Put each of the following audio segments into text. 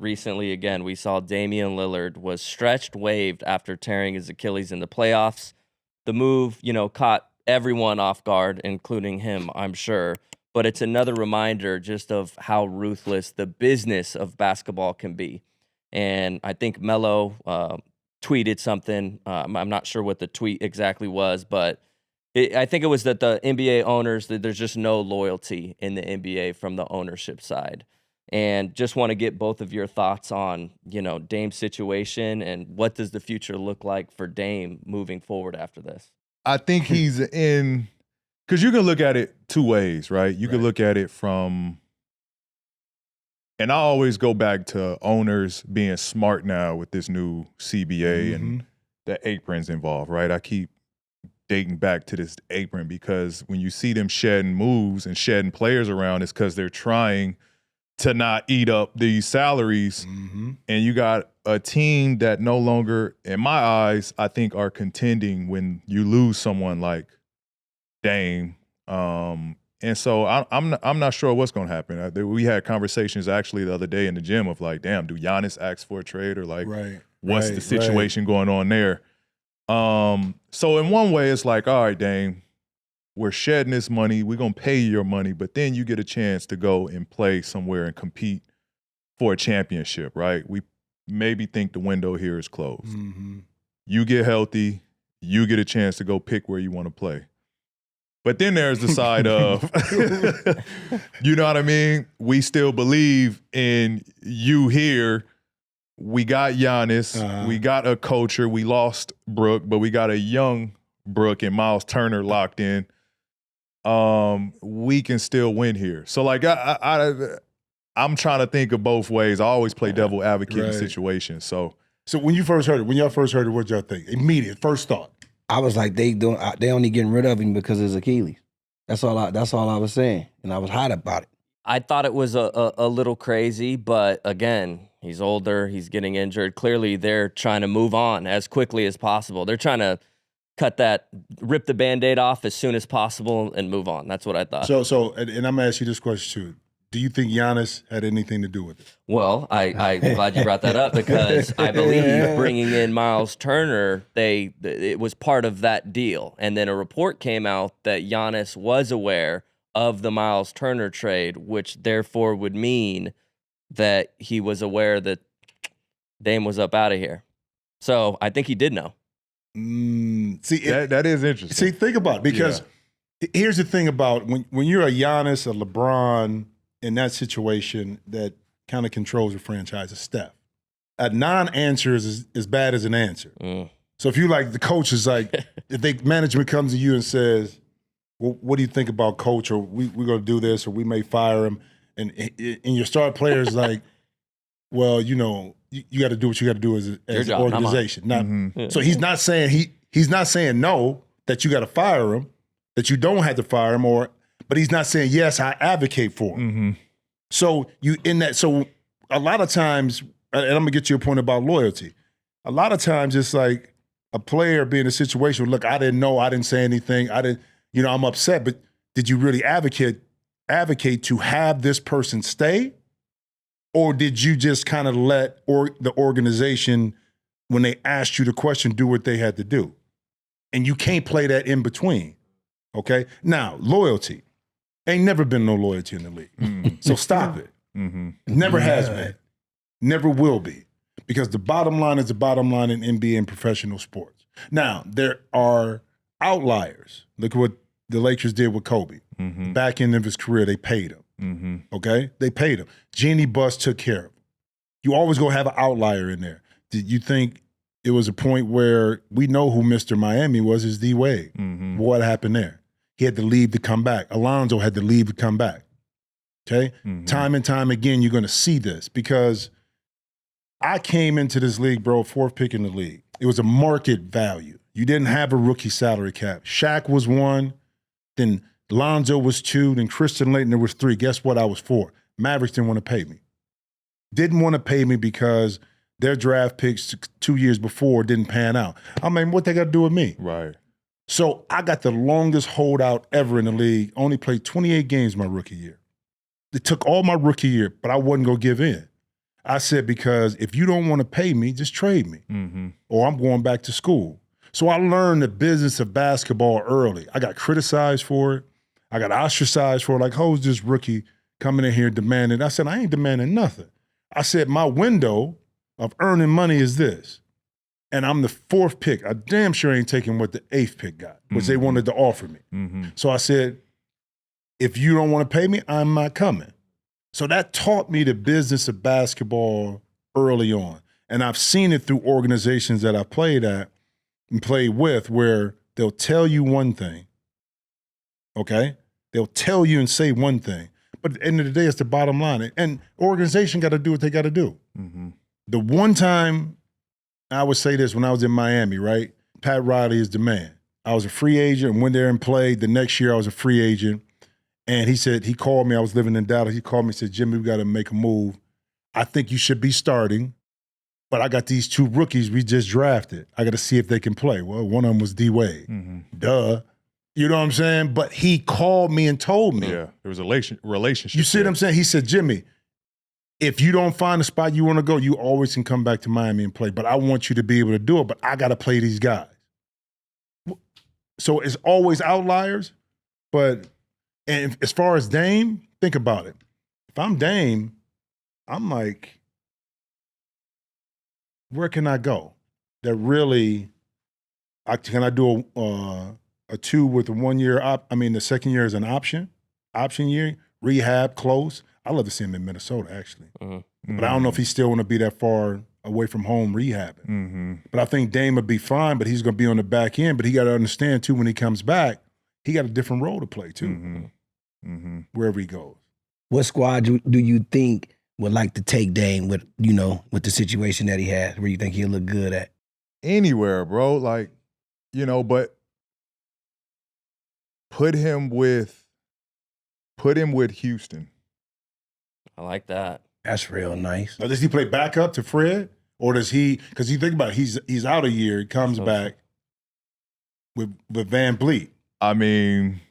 recently, again, we saw Damian Lillard was stretched, waived after tearing his Achilles in the playoffs. The move, caught everyone off guard, including him, I'm sure. But it's another reminder just of how ruthless the business of basketball can be. And I think Melo tweeted something. I'm not sure what the tweet exactly was, but I think it was that the NBA owners, that there's just no loyalty in the NBA from the ownership side. And just want to get both of your thoughts on, Dame's situation and what does the future look like for Dame moving forward after this? I think he's in, because you can look at it two ways, right? You can look at it from, and I always go back to owners being smart now with this new CBA and the aprons involved, right? I keep dating back to this apron because when you see them shedding moves and shedding players around, it's because they're trying to not eat up these salaries. And you got a team that no longer, in my eyes, I think are contending when you lose someone like Dame. And so I'm not sure what's going to happen. We had conversations actually the other day in the gym of like, damn, do Giannis ask for a trade or like, what's the situation going on there? So in one way, it's like, all right, Dame, we're shedding this money. We're going to pay you your money, but then you get a chance to go and play somewhere and compete for a championship, right? We maybe think the window here is closed. You get healthy, you get a chance to go pick where you want to play. But then there's the side of, you know what I mean? We still believe in you here. We got Giannis. We got a coacher. We lost Brook, but we got a young Brook and Miles Turner locked in. We can still win here. So, like, I'm trying to think of both ways. I always play devil advocate in situations. So when you first heard it, when y'all first heard it, what'd y'all think? Immediate, first thought. I was like, they only getting rid of him because of his Achilles. That's all I was saying, and I was hot about it. I thought it was a little crazy, but again, he's older, he's getting injured. Clearly, they're trying to move on as quickly as possible. They're trying to rip the Band-Aid off as soon as possible and move on. That's what I thought. So, and I'm going to ask you this question too. Do you think Giannis had anything to do with it? Well, I'm glad you brought that up because I believe bringing in Miles Turner, it was part of that deal. And then a report came out that Giannis was aware of the Miles Turner trade, which therefore would mean that he was aware that Dame was up out of here. So I think he did know. See, that is interesting. See, think about it, because here's the thing about when you're a Giannis, a LeBron, in that situation that kind of controls your franchise, a Steph. A non-answer is as bad as an answer. So if you like, the coach is like, if management comes to you and says, well, what do you think about coach, or we're going to do this, or we may fire him, and your star player is like, well, you got to do what you got to do as an organization. So he's not saying he's not saying no, that you got to fire him, that you don't have to fire him, but he's not saying yes, I advocate for him. So so a lot of times, and I'm gonna get you a point about loyalty. A lot of times it's like a player being in a situation, look, I didn't know, I didn't say anything, I'm upset, but did you really advocate to have this person stay? Or did you just kind of let the organization, when they asked you the question, do what they had to do? And you can't play that in between, okay? Now, loyalty. Ain't never been no loyalty in the league. So stop it. Never has been. Never will be. Because the bottom line is the bottom line in NBA and professional sports. Now, there are outliers. Look at what the Lakers did with Kobe. Back end of his career, they paid him. Okay? They paid him. Jeannie Buss took care of him. You always going to have an outlier in there. Did you think it was a point where we know who Mr. Miami was, is D. Wade? What happened there? He had to leave to come back. Alonzo had to leave to come back. Okay? Time and time again, you're going to see this, because I came into this league, bro, 4th pick in the league. It was a market value. You didn't have a rookie salary cap. Shaq was 1, then Lonzo was 2, then Christian Laettner was 3. Guess what? I was 4. Mavericks didn't want to pay me. Didn't want to pay me because their draft picks 2 years before didn't pan out. I mean, what they got to do with me? Right. So I got the longest holdout ever in the league. Only played 28 games my rookie year. It took all my rookie year, but I wasn't going to give in. I said, because if you don't want to pay me, just trade me, or I'm going back to school. So I learned the business of basketball early. I got criticized for it. I got ostracized for it. Like, who's this rookie coming in here demanding? I said, I ain't demanding nothing. I said, my window of earning money is this. And I'm the 4th pick. I damn sure ain't taking what the 8th pick got, which they wanted to offer me. So I said, if you don't want to pay me, I'm not coming. So that taught me the business of basketball early on. And I've seen it through organizations that I played at and played with, where they'll tell you one thing, okay? They'll tell you and say one thing. But at the end of the day, it's the bottom line. And organization got to do what they got to do. The one time, I would say this, when I was in Miami, right? Pat Riley is the man. I was a free agent and went there and played. The next year I was a free agent. And he said, he called me, I was living in Dallas. He called me and said, Jimmy, we got to make a move. I think you should be starting, but I got these 2 rookies we just drafted. I got to see if they can play. Well, one of them was D-Wade. Duh. You know what I'm saying? But he called me and told me. Yeah, there was a relationship. You see what I'm saying? He said, Jimmy, if you don't find a spot you want to go, you always can come back to Miami and play. But I want you to be able to do it, but I got to play these guys. So it's always outliers, but and as far as Dame, think about it. If I'm Dame, I'm like, where can I go? That really, can I do a 2 with a 1 year the second year is an option year, rehab, close. I'd love to see him in Minnesota, actually. But I don't know if he still want to be that far away from home rehabbing. But I think Dame would be fine, but he's going to be on the back end. But he got to understand, too, when he comes back, he got a different role to play, too, wherever he goes. What squad do you think would like to take Dame with the situation that he has, where you think he'll look good at? Anywhere, bro. Like, but put him with Houston. I like that. That's real nice. Now, does he play backup to Fred? Or does he, because you think about it, he's out a year, he comes back with Van Vliet. I mean,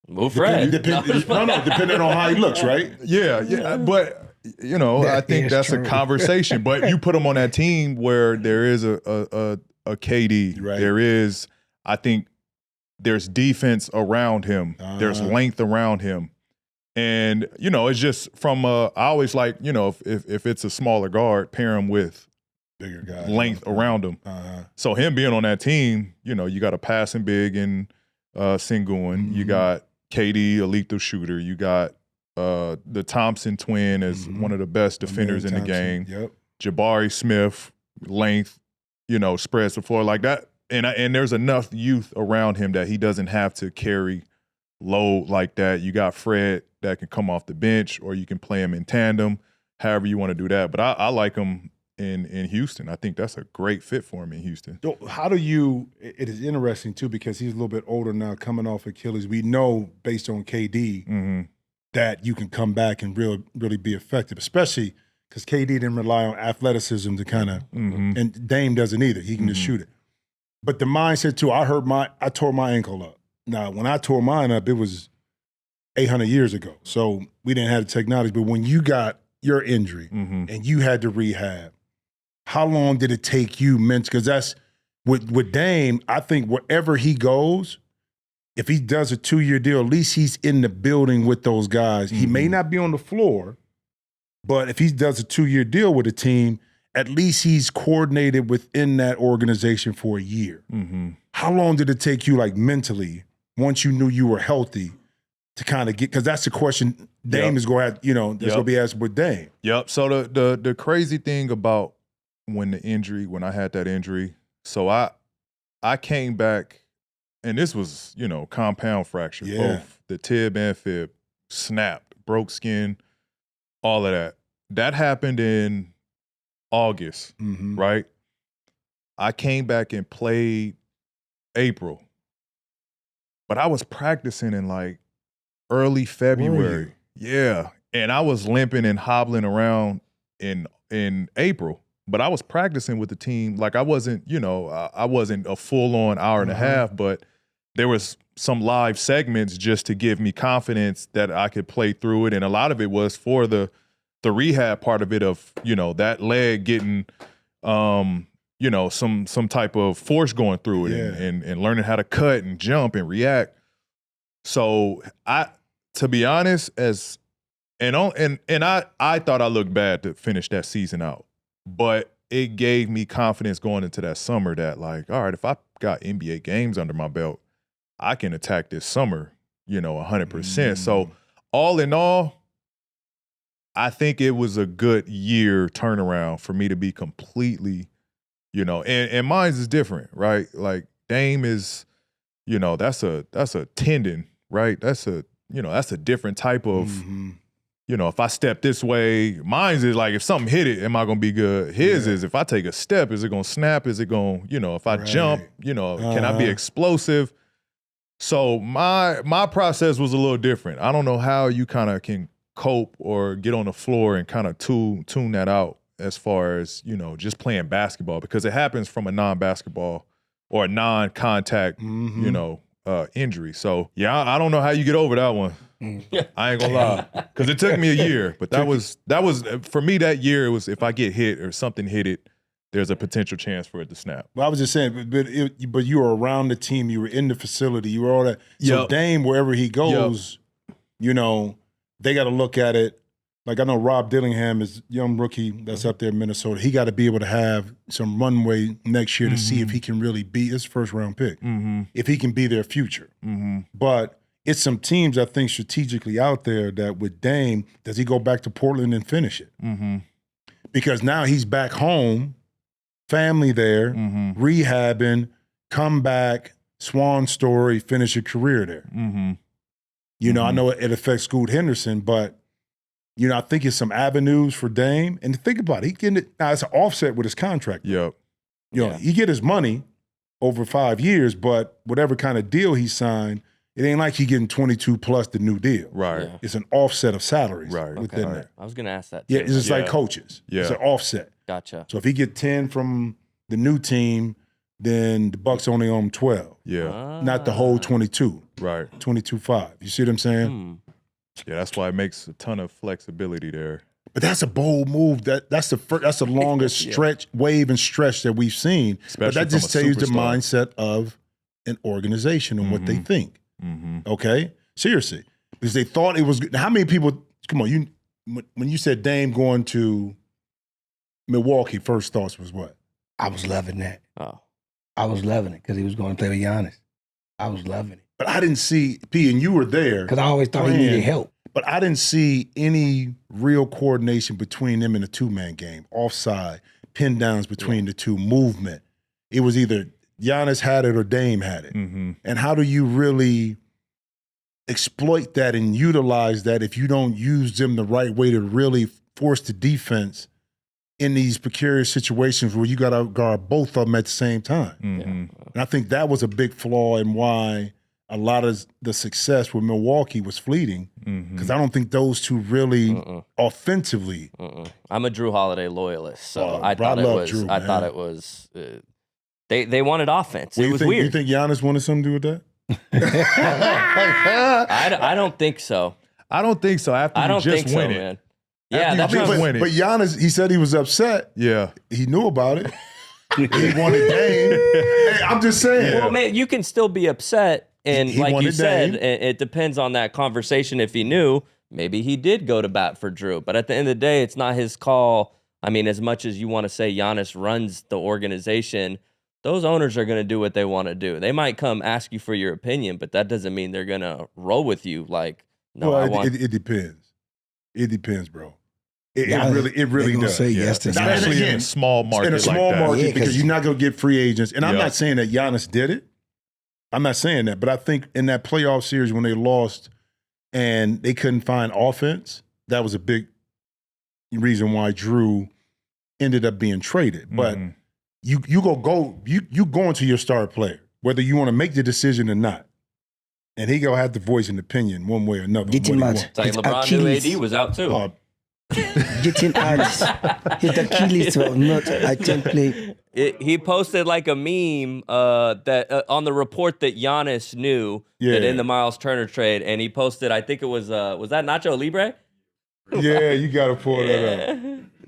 move Fred. Depending on how he looks, right? Yeah. But, I think that's true. A conversation. But you put him on that team where there is a KD. Right. There is, I think, there's defense around him. There's length around him. And, it's just from I always like, if it's a smaller guard, pair him with bigger guy, length around him. So him being on that team, you got a passing big in Sengun. You got KD, a lethal shooter. You got the Thompson twin as one of the best defenders in the game. Yep. Jabari Smith, length, spreads the floor like that. And there's enough youth around him that he doesn't have to carry load like that. You got Fred that can come off the bench, or you can play him in tandem, however you want to do that. But I like him in Houston. I think that's a great fit for him in Houston. So how do you – it is interesting, too, because he's a little bit older now, coming off Achilles. We know, based on KD, that you can come back and really be effective, especially because KD didn't rely on athleticism to kind of and Dame doesn't either. He can just shoot it. But the mindset, too, I tore my ankle up. Now, when I tore mine up, it was 800 years ago. So we didn't have the technology. But when you got your injury and you had to rehab, how long did it take you mentally? Because that's with Dame, I think wherever he goes, if he does a 2-year deal, at least he's in the building with those guys. He may not be on the floor, but if he does a 2-year deal with a team, at least he's coordinated within that organization for a year. How long did it take you, like, mentally, once you knew you were healthy, to kind of get, because that's the question Dame is going to have, that's going to be asked with Dame. Yep. So the crazy thing about when I had that injury, so I came back, and this was, compound fracture. Both the tib and fib snapped, broke skin, all of that. That happened in August, right? I came back and played April, but I was practicing in like early February. Yeah. And I was limping and hobbling around in April, but I was practicing with the team. Like I wasn't, I wasn't a full-on hour and a half, but there was some live segments just to give me confidence that I could play through it. And a lot of it was for the the rehab part of it of, that leg getting, some type of force going through it and learning how to cut and jump and react. So to be honest, I thought I looked bad to finish that season out, but it gave me confidence going into that summer that like, all right, if I got NBA games under my belt, I can attack this summer, 100%. So all in all, I think it was a good year turnaround for me to be completely, and mine's is different, right? Like Dame is, that's a tendon, right? That's a different type of, if I step this way, mine's is like if something hit it, am I gonna be good? His is if I take a step, is it gonna snap? Is it gonna, if I jump, can I be explosive? So my process was a little different. I don't know how you kind of can cope or get on the floor and kind of tune that out as far as, just playing basketball, because it happens from a non-basketball or a non-contact, injury. So yeah, I don't know how you get over that one. I ain't gonna lie, because it took me a year. But that was for me that year. It was if I get hit or something hit it, there's a potential chance for it to snap. Well, I was just saying, but you were around the team, you were in the facility, you were all that. So Dame, wherever he goes, they got to look at it. Like I know Rob Dillingham is a young rookie that's up there in Minnesota. He got to be able to have some runway next year to see if he can really be his first round pick, if he can be their future. But it's some teams I think strategically out there that with Dame, does he go back to Portland and finish it? Because now he's back home, family there, rehabbing, come back, swan story, finish a career there. I know it affects Scoot Henderson, but I think it's some avenues for Dame. And think about it, he getting it now. It's an offset with his contract. He get his money over 5 years, but whatever kind of deal he signed, it ain't like he getting 22 plus the new deal. Right. Yeah. It's an offset of salaries within that. I was going to ask that too. Yeah, it's just like coaches. Yeah. It's an offset. Gotcha. So if he get 10 from the new team, then the Bucks only own 12. Yeah. Not the whole 22. Right. 22.5. You see what I'm saying? Yeah, that's why it makes a ton of flexibility there. But that's a bold move. That's the longest stretch, wave and stretch that we've seen. Especially but that just tells you the superstar. mindset of an organization and what they think. Okay? Seriously. Because they thought it was good. How many people, come on, when you said Dame going to Milwaukee, first thoughts was what? I was loving that. Oh. I was loving it because he was going to play with Giannis. I was loving it. But I didn't see, P, and you were there. Because I always thought he needed help. But I didn't see any real coordination between them in a two-man game. Offside, pin downs between the two, movement. It was either Giannis had it or Dame had it. And how do you really exploit that and utilize that if you don't use them the right way to really force the defense in these precarious situations where you got to guard both of them at the same time? And I think that was a big flaw in why a lot of the success with Milwaukee was fleeting, because I don't think those two really offensively. I'm a Drew Holiday loyalist, so I bro, thought I it love was. Drew, I man. thought it was. They wanted offense. Well, it was think, weird. You think Giannis wanted something to do with that? I don't think so. I don't think so. After I don't you just think so, win it. man. Yeah, you that's just what I'm- win it. But Giannis, he said he was upset. Yeah. He knew about it. He wanted Dame. Hey, I'm just saying. Well, man, you can still be upset. And He like you wanted said, Dame. it depends on that conversation. If he knew, maybe he did go to bat for Drew. But at the end of the day, it's not his call. I mean, as much as you want to say Giannis runs the organization, those owners are going to do what they want to do. They might come ask you for your opinion, but that doesn't mean they're going to roll with you. Like, no, Well, I want. it depends. It depends, bro. It Yeah, really they gonna does. say yes to Now, that. Especially in again, a small market in a small like that. market, Yeah, 'cause- because you're not going to get free agents. And I'm Yeah. not saying that Giannis did it. I'm not saying that. But I think in that playoff series when they lost and they couldn't find offense, that was a big reason why Drew ended up being traded. But you go into your star player, whether you want to make the decision or not. And he gonna have the voice and opinion one way or another. Get on him what he out. wants. It's like His LeBron Achilles. knew AD was out too. Get him out. His Achilles was not. I can't play. He posted like a meme that on the report that Giannis knew that in the Miles Turner trade, and he posted, I think it was that Nacho Libre? Yeah, you got to pull that up.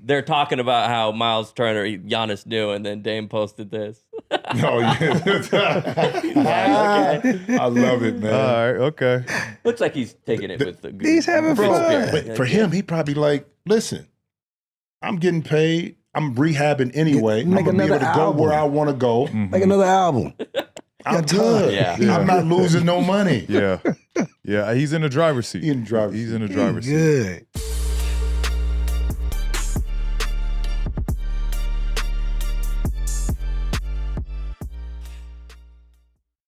They're talking about how Miles Turner, Giannis knew, and then Dame posted this. Oh, yeah. Okay. I love it, man. All right, okay. Looks like he's taking it with the good. He's having good fun. spirit. But for him, he probably like, listen, I'm getting paid. I'm rehabbing anyway. Make I'm gonna be another able to go album. where I want to go. Make another album. I'm good. Yeah. I'm not losing no money. Yeah. Yeah, he's in the driver's seat. He in the driver's He's seat. in the driver's seat. Good.